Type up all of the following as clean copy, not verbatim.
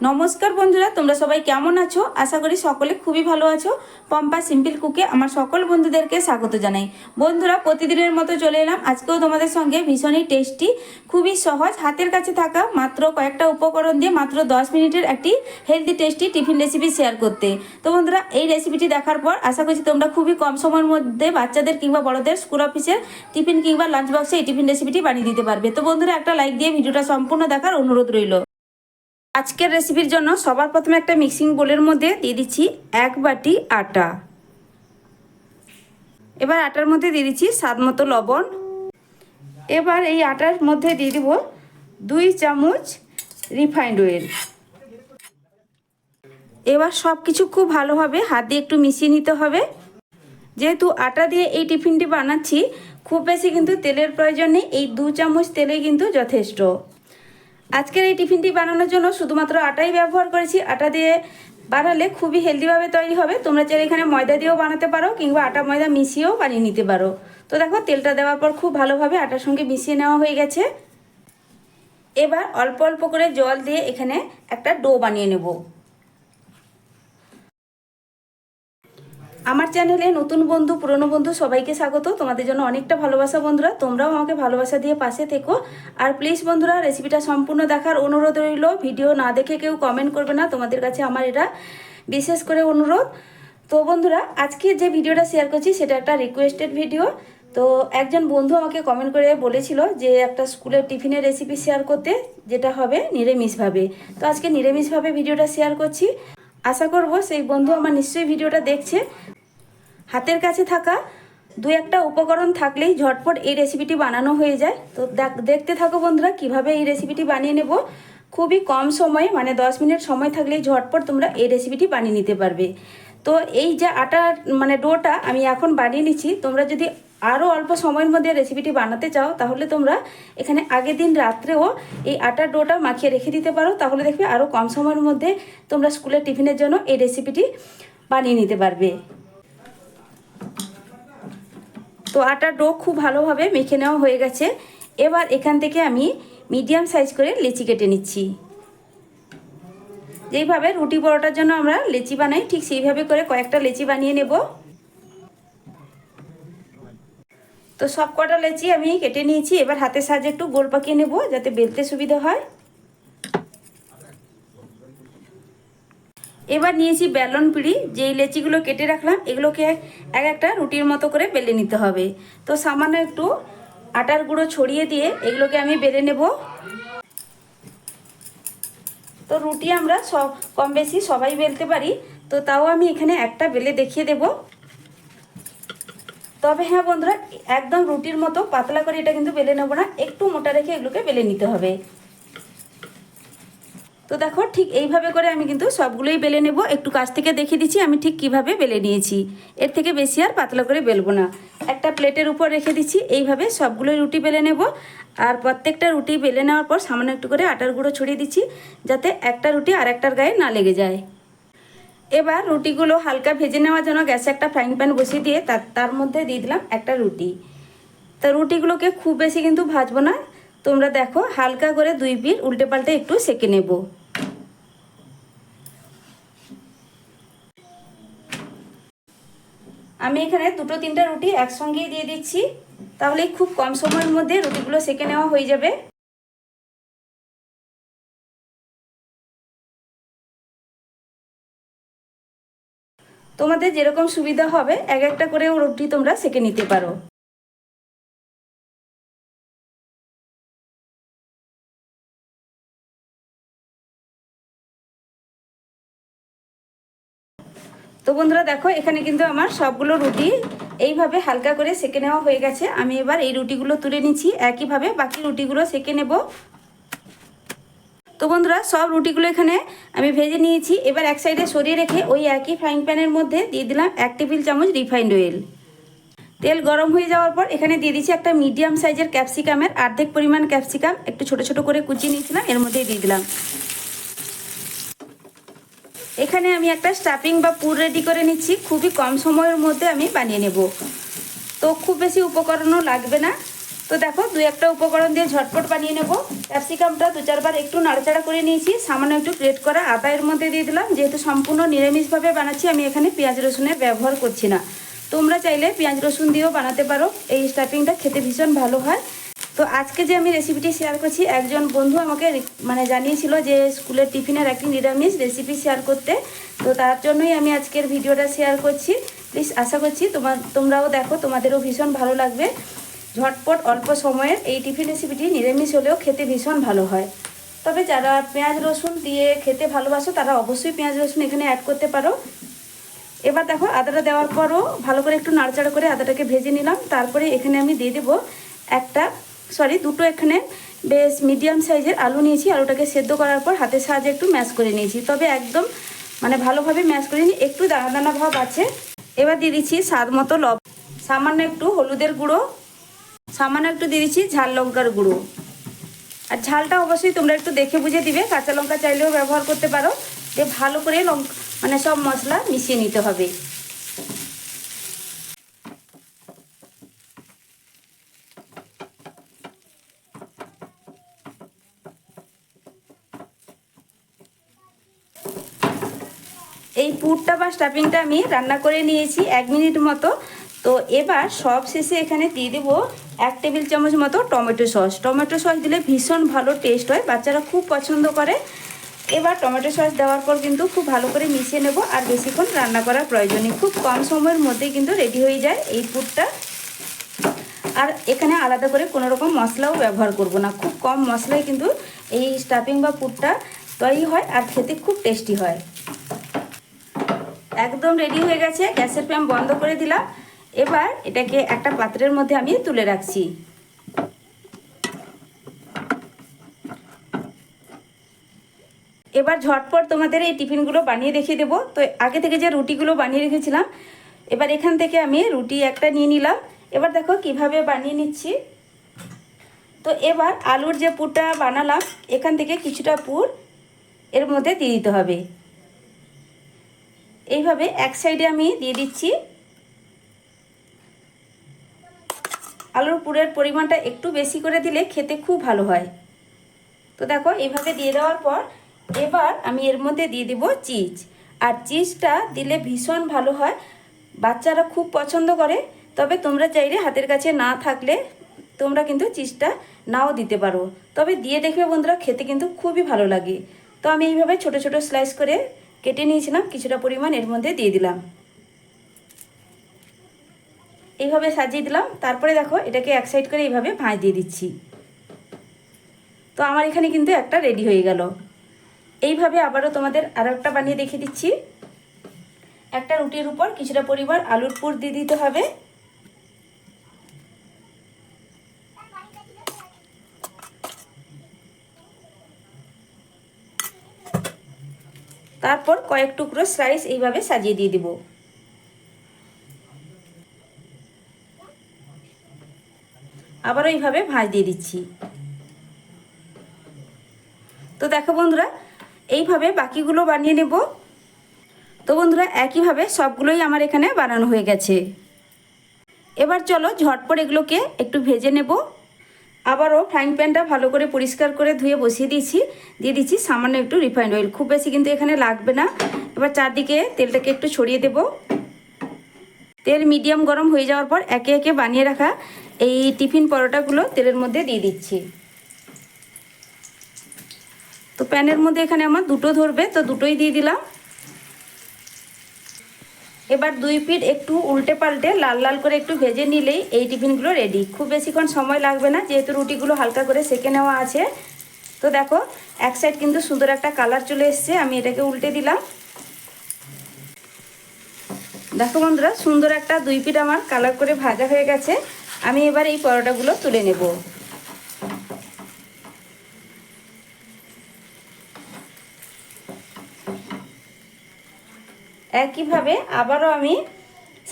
নমস্কার বন্ধুরা, তোমরা সবাই কেমন আছো? আশা করি সকলে খুবই ভালো আছো। পম্পা সিম্পল কুকে আমার সকল বন্ধুদেরকে স্বাগত জানাই। বন্ধুরা, প্রতিদিনের মতো চলে এলাম আজকেও তোমাদের সঙ্গে ভীষণই টেস্টি, খুবই সহজ, হাতের কাছে থাকা মাত্র কয়েকটা উপকরণ দিয়ে মাত্র 10 মিনিটের একটি healthy tasty tiffin recipe share করতে। তো বন্ধুরা, এই রেসিপিটি দেখার পর আশা করছি তোমরা খুবই কম সময়ের মধ্যে বাচ্চাদের কিংবা বড়দের স্কুল অফিসের টিফিন কিংবা লাঞ্চ বক্সে এই টিফিন রেসিপিটি বানিয়ে দিতে পারবে। তো বন্ধুরা, একটা লাইক দিয়ে ভিডিওটা সম্পূর্ণ দেখার অনুরোধ রইল। আজকের রেসিপির জন্য সবার প্রথমে একটা মিক্সিং বোলের মধ্যে দিয়ে দিচ্ছি 1 বাটি আটা। এবার আটার মধ্যে দিয়ে দিচ্ছি স্বাদ মতো লবণ। এবার এই আটার মধ্যে দিয়ে দিব 2 চামচ রিফাইন্ড অয়েল। এবার সব কিছু খুব ভালোভাবে হাত দিয়ে একটু মিশিয়ে নিতে হবে। যেহেতু আটা দিয়ে এই টিফিনটি বানাচ্ছি, খুব বেশি কিন্তু তেলের প্রয়োজন নেই, এই 2 চামচ তেলেই কিন্তু যথেষ্ট। আজকের এই টিফিনটি বানানোর জন্য শুধুমাত্র আটাই ব্যবহার করেছি। আটা দিয়ে বানালে খুবই হেলদিভাবে তৈরি হবে। তোমরা চাইলে এখানে ময়দা দিয়েও বানাতে পারো কিংবা আটা ময়দা মিশিয়েও বানিয়ে নিতে পারো। তো দেখো, তেলটা দেওয়ার পর খুব ভালোভাবে আটার সঙ্গে মিশিয়ে নেওয়া হয়ে গেছে। এবার অল্প অল্প করে জল দিয়ে এখানে একটা ডো বানিয়ে নেব। আমার চ্যানেলে নতুন বন্ধু পুরনো বন্ধু সবাইকে স্বাগত। তোমাদের জন্য অনেকটা ভালোবাসা বন্ধুরা, তোমরাও আমাকে ভালোবাসা দিয়ে পাশে থেকো। আর প্লিজ বন্ধুরা, রেসিপিটা সম্পূর্ণ দেখার অনুরোধ রইল। ভিডিও না দেখে কেউ কমেন্ট করবে না, তোমাদের কাছে আমার এটা বিশেষ করে অনুরোধ। তো বন্ধুরা, আজকে যে ভিডিওটা শেয়ার করছি সেটা একটা রিকোয়েস্টেড ভিডিও। তো একজন বন্ধু আমাকে কমেন্ট করে বলেছিল যে একটা স্কুলের টিফিনের রেসিপি শেয়ার করতে, যেটা হবে নিরামিষভাবে। তো আজকে নিরামিষভাবে ভিডিওটা শেয়ার করছি। আশা করব সেই বন্ধু আমার নিশ্চয়ই ভিডিওটা দেখছে। হাতের কাছে থাকা 2-1টা উপকরণ থাকলেই ঝটপট এই রেসিপিটি বানানো হয়ে যায়। তো দেখতে থাকো বন্ধুরা, কিভাবে এই রেসিপিটি বানিয়ে নেব। খুবই কম সময়ে, মানে 10 মিনিট সময় থাকলেই ঝটপট তোমরা এই রেসিপিটি বানিয়ে নিতে পারবে। তো এই যে আটার মানে ডোটা আমি এখন বানিয়ে নিচ্ছি, তোমরা যদি আরও অল্প সময়ের মধ্যে রেসিপিটি বানাতে চাও তাহলে তোমরা এখানে আগের দিন রাত্রেও এই আটার ডোটা মাখিয়ে রেখে দিতে পারো। তাহলে দেখবে আরও কম সময়ের মধ্যে তোমরা স্কুলের টিফিনের জন্য এই রেসিপিটি বানিয়ে নিতে পারবে। তো আটার ডো খুব ভালোভাবে মেখে নেওয়া হয়ে গেছে। এবার এখান থেকে আমি মিডিয়াম সাইজ করে লেচি কেটে নিচ্ছি। যেইভাবে রুটি পরোটার জন্য আমরা লেচি বানাই, ঠিক সেইভাবে করে কয়েকটা লেচি বানিয়ে নেব। তো সব কটা লেচি আমি কেটে নিয়েছি। এবার হাতের সাহায্যে একটু গোল পাকিয়ে নেব যাতে বেলতে সুবিধা হয়। এবার নিয়েছি বেলন পিঁড়ি, যেই লেচিগুলো কেটে রাখলাম এগুলোকে এক একটা রুটির মতো করে বেলে নিতে হবে। তো সামান্য একটু আটার গুঁড়ো ছড়িয়ে দিয়ে এগুলোকে আমি বেলে নেব। তো রুটি আমরা সব কম বেশি সবাই বেলতে পারি, তো তাও আমি এখানে একটা বেলে দেখিয়ে দেব। তবে হ্যাঁ বন্ধুরা, একদম রুটির মতো পাতলা করে এটা কিন্তু বেলে নেব না, একটু মোটা রেখে এগুলোকে বেলে নিতে হবে। তো দেখো, ঠিক এইভাবে করে আমি কিন্তু সবগুলোই বেলে নেব। একটু কাছ থেকে দেখিয়ে দিচ্ছি আমি ঠিক কিভাবে বেলে নিয়েছি। এর থেকে বেশি আর পাতলা করে বেলবো না। একটা প্লেটের উপর রেখে দিচ্ছি, এইভাবে সবগুলোই রুটি বেলে নেব। আর প্রত্যেকটা রুটি বেলে নেওয়ার পর সামান্য একটু করে আটার গুঁড়ো ছড়িয়ে দিচ্ছি, যাতে একটা রুটি আর একটার গায়ে না লেগে যায়। এবার রুটিগুলো হালকা ভেজে নেওয়ার জন্য গ্যাসে একটা ফ্রাইং প্যান বসিয়ে দিয়ে তার মধ্যে দিয়ে দিলাম একটা রুটি। তা রুটিগুলোকে খুব বেশি কিন্তু ভাজবো না, তোমরা দেখো হালকা করে 2 পিঠ উল্টে পাল্টে একটু সেঁকে নেব। আমি এখানে 2-3টা রুটি একসঙ্গেই দিয়ে দিচ্ছি, তাহলে খুব কম সময়ের মধ্যে রুটিগুলো সেঁকে নেওয়া হয়ে যাবে। তোমাদের যেরকম সুবিধা হবে এক একটা করেও রুটি তোমরা সেঁকে নিতে পারো। তো বন্ধুরা দেখো, এখানে কিন্তু আমার সবগুলো রুটি এইভাবে হালকা করে সেঁকে নেওয়া হয়ে গেছে। আমি এবার এই রুটিগুলো তুলে নিচ্ছি, একইভাবে বাকি রুটিগুলো সেঁকে নেব। তো বন্ধুরা, সব রুটিগুলো এখানে আমি ভেজে নিয়েছি। এবার এক সাইডে সরিয়ে রেখে ওই একই ফ্রাইং প্যানের মধ্যে দিয়ে দিলাম 1 টেবিল চামচ রিফাইন্ড অয়েল। তেল গরম হয়ে যাওয়ার পর এখানে দিয়ে দিচ্ছি একটা মিডিয়াম সাইজের ক্যাপসিকামের অর্ধেক পরিমাণ ক্যাপসিকাম একটু ছোট ছোট করে কুচিয়ে নিয়েছিলাম, এর মধ্যেই দিয়ে দিলাম। এখানে আমি একটা স্টাফিং বা পুর রেডি করে নিচ্ছি, খুবই কম সময়ের মধ্যে আমি বানিয়ে নেব। তো খুব বেশি উপকরণও লাগবে না, তো দেখো দুই একটা উপকরণ দিয়ে ঝটপট বানিয়ে নেব। ক্যাপসিকামটা 2-4 বার একটু নাড়াচাড়া করে নিয়েছি, সামান্য একটু গ্রেট করা আদা এর মধ্যে দিয়ে দিলাম। যেহেতু সম্পূর্ণ নিরামিষভাবে বানাচ্ছি, আমি এখানে পেঁয়াজ রসুনের ব্যবহার করছি না। তোমরা চাইলে পেঁয়াজ রসুন দিয়েও বানাতে পারো, এই স্টাফিংটা খেতে ভীষণ ভালো হয়। তো আজকে যে আমি রেসিপিটি শেয়ার করছি, একজন বন্ধু আমাকে জানিয়েছিল যে স্কুলের টিফিনের একটি নিরামিষ রেসিপি শেয়ার করতে। তো তার জন্যই আমি আজকের ভিডিওটা শেয়ার করছি। প্লিজ আশা করছি তোমরাও দেখো, তোমাদেরও ভীষণ ভালো লাগবে। ঝটপট অল্প সময়ের এই টিফিন রেসিপিটি নিরামিষ হলেও খেতে ভীষণ ভালো হয়। তবে যারা পেঁয়াজ রসুন দিয়ে খেতে ভালোবাসো তারা অবশ্যই পেঁয়াজ রসুন এখানে অ্যাড করতে পারো। এবার দেখো আদাটা দেওয়ার পরও ভালো করে একটু নাড়াচাড়া করে আদাটাকে ভেজে নিলাম। তারপরে এখানে আমি দিয়ে দেবো দুটো এখানে বেশ মিডিয়াম সাইজের আলু নিয়েছি। আলুটাকে সেদ্ধ করার পর হাতের সাহায্যে একটু ম্যাশ করে নিয়েছি, তবে একদম ভালোভাবে ম্যাশ করে নিই, একটু দানা দানা ভাব আছে। এবার দিয়ে দিচ্ছি স্বাদ মতো লবণ, সামান্য একটু হলুদের গুঁড়ো, সামান্য একটু দিয়ে দিচ্ছি ঝাল লঙ্কার গুঁড়ো। আর ঝালটা অবশ্যই তোমরা একটু দেখে বুঝে দিবে, কাঁচা লঙ্কা চাইলেও ব্যবহার করতে পারো। দিয়ে ভালো করে সব মশলা মিশিয়ে নিতে হবে। এই পুরটা বা স্টাফিংটা আমি রান্না করে নিয়েছি 1 মিনিট মতো। তো এবার সব শেষে এখানে দিয়ে দেবো 1 টেবিল চামচ মতো টমেটো সস। টমেটো সস দিলে ভীষণ ভালো টেস্ট হয়, বাচ্চারা খুব পছন্দ করে। এবার টমেটো সস দেওয়ার পর কিন্তু খুব ভালো করে মিশিয়ে নেব, আর বেশিক্ষণ রান্না করার প্রয়োজন নেই। খুব কম সময়ের মধ্যেই কিন্তু রেডি হয়ে যায় এই পুরটা। আর এখানে আলাদা করে কোনো রকম মশলাও ব্যবহার করব না, খুব কম মশলায় কিন্তু এই স্টাফিং বা পুরটা তৈরি হয়, আর খেতে খুব টেস্টি হয়। একদম রেডি হয়ে গেছে, গ্যাসের ফ্লেম বন্ধ করে দিলাম। এবার এটাকে একটা পাত্রের মধ্যে আমি তুলে রাখছি। এবার ঝটপট তোমাদের এই টিফিনগুলো বানিয়ে দেখিয়ে দেবো। তো আগে থেকে যে রুটিগুলো বানিয়ে রেখেছিলাম, এবার এখান থেকে আমি রুটি একটা নিয়ে নিলাম। এবার দেখো কিভাবে বানিয়ে নিচ্ছি। তো এবার আলুর যে পুরটা বানালাম, এখান থেকে কিছুটা পুর এর মধ্যে দিয়ে দিতে হবে। এইভাবে এক সাইডে আমি দিয়ে দিচ্ছি। আলুর পুরের পরিমাণটা একটু বেশি করে দিলে খেতে খুব ভালো হয়। তো দেখো এইভাবে দিয়ে দেওয়ার পর এবার আমি এর মধ্যে দিয়ে দেব চিজ। আর চিজটা দিলে ভীষণ ভালো হয়, বাচ্চারা খুব পছন্দ করে। তবে তোমরা চাইলে হাতের কাছে না থাকলে তোমরা কিন্তু চিজটা নাও দিতে পারো, তবে দিয়ে দেখবে বন্ধুরা, খেতে কিন্তু খুবই ভালো লাগে। তো আমি এইভাবে ছোট ছোট স্লাইস করে কেটে নিয়েছিলাম, কিছুটা পরিমাণ এর মধ্যে দিয়ে দিলাম। এইভাবে সাজিয়ে দিলাম। তারপরে দেখো এটাকে এক সাইড করে এইভাবে ভাঁজ দিয়ে দিচ্ছি। তো আমার এখানে কিন্তু একটা রেডি হয়ে গেল। এইভাবে আবারও তোমাদের আরও একটা বানিয়ে দেখিয়ে দিচ্ছি। একটা রুটির উপর কিছুটা পরিমাণ আলুর পুর দিয়ে দিতে হবে। তারপর কয়েক টুকরো স্লাইস এইভাবে সাজিয়ে দিয়ে দিব। আবারও এইভাবে ভাঁজ দিয়ে দিচ্ছি। তো দেখো বন্ধুরা, এইভাবে বাকিগুলো বানিয়ে নেব। তো বন্ধুরা একইভাবে সবগুলোই আমার এখানে বানানো হয়ে গেছে। এবার চলো ঝটপট এগুলোকে একটু ভেজে নেব। আবারও ফ্রাইং প্যানটা ভালো করে পরিষ্কার করে ধুয়ে বসিয়ে দিয়ে দিচ্ছি সামান্য একটু রিফাইন্ড অয়েল, খুব বেশি কিন্তু এখানে লাগবে না। এবার চারদিকে তেলটাকে একটু ছড়িয়ে দেব। তেল মিডিয়াম গরম হয়ে যাওয়ার পর একে একে বানিয়ে রাখা এই টিফিন পরোটাগুলো তেলের মধ্যে দিয়ে দিচ্ছি। তো প্যানের মধ্যে এখানে আমার দুটো ধরবে, তো দুটোই দিয়ে দিলাম। এবার দুই পিঠ একটু উল্টে পাল্টে লাল লাল করে একটু ভেজে নিলেই এই টিফিনগুলো রেডি। খুব বেশিক্ষণ সময় লাগবে না, যেহেতু রুটিগুলো হালকা করে সেঁকে নেওয়া আছে। তো দেখো এক সাইড কিন্তু সুন্দর একটা কালার চলে এসছে, আমি এটাকে উল্টে দিলাম। দেখো বন্ধুরা, সুন্দর একটা দুই পিঠ আমার কালার করে ভাজা হয়ে গেছে। আমি এবার এই পরোটাগুলো তুলে নেব। একইভাবে আবারও আমি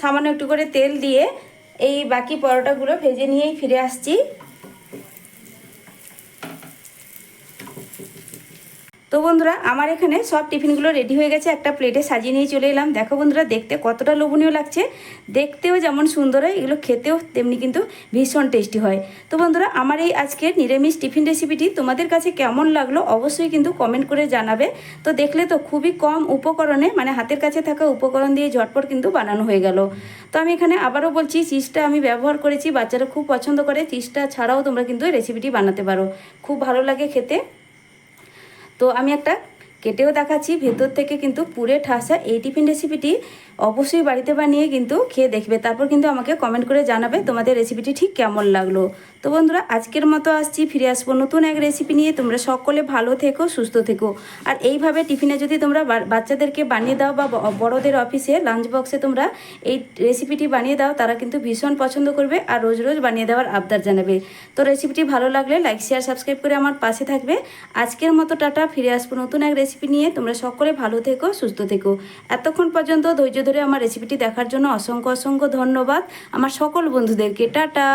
সামান্য একটু করে তেল দিয়ে এই বাকি পরোটাগুলো ভেজে নিয়েই ফিরে আসছি। তো বন্ধুরা আমার এখানে সব টিফিনগুলো রেডি হয়ে গেছে, একটা প্লেটে সাজিয়ে নিয়ে চলে এলাম। দেখো বন্ধুরা দেখতে কতটা লোভনীয় লাগছে, দেখতেও যেমন সুন্দর হয় এগুলো খেতেও তেমনি কিন্তু ভীষণ টেস্টি হয়। তো বন্ধুরা আমার এই আজকের নিরামিষ টিফিন রেসিপিটি তোমাদের কাছে কেমন লাগলো অবশ্যই কিন্তু কমেন্ট করে জানাবে। তো দেখলে তো খুবই কম উপকরণে মানে হাতের কাছে থাকা উপকরণ দিয়ে ঝটপট কিন্তু বানানো হয়ে গেল। তো আমি এখানে আবারও বলছি চিজটা আমি ব্যবহার করেছি, বাচ্চারা খুব পছন্দ করে। চিজটা ছাড়াও তোমরা কিন্তু এই রেসিপিটি বানাতে পারো, খুব ভালো লাগে খেতে। তো আমি একটা কেটেও দেখাচ্ছি, ভেতর থেকে কিন্তু পুরে ঠাসা এই টিফিন রেসিপিটি অবশ্যই বাড়িতে বানিয়ে কিন্তু খেয়ে দেখবে, তারপর কিন্তু আমাকে কমেন্ট করে জানাবে তোমাদের রেসিপিটি ঠিক কেমন লাগলো। তো বন্ধুরা আজকের মতো আসছি, ফিরে আসবো নতুন এক রেসিপি নিয়ে। তোমরা সকলে ভালো থেকো, সুস্থ থেকো। আর এইভাবে টিফিনে যদি তোমরা বাচ্চাদেরকে বানিয়ে দাও বা বড়দের অফিসে লাঞ্চ বক্সে তোমরা এই রেসিপিটি বানিয়ে দাও, তারা কিন্তু ভীষণ পছন্দ করবে আর রোজ রোজ বানিয়ে দেওয়ার আবদার জানাবে। তো রেসিপিটি ভালো লাগলে লাইক শেয়ার সাবস্ক্রাইব করে আমার পাশে থাকবে। আজকের মতো টাটা, ফিরে আসবো নতুন এক রেসিপি নিয়ে। তোমরা সকলে ভালো থেকো, সুস্থ থেকো। এতক্ষণ পর্যন্ত ধৈর্য ধরে আমার রেসিপিটি দেখার জন্য অসংখ্য অসংখ্য ধন্যবাদ আমার সকল বন্ধুদেরকে। টাটা।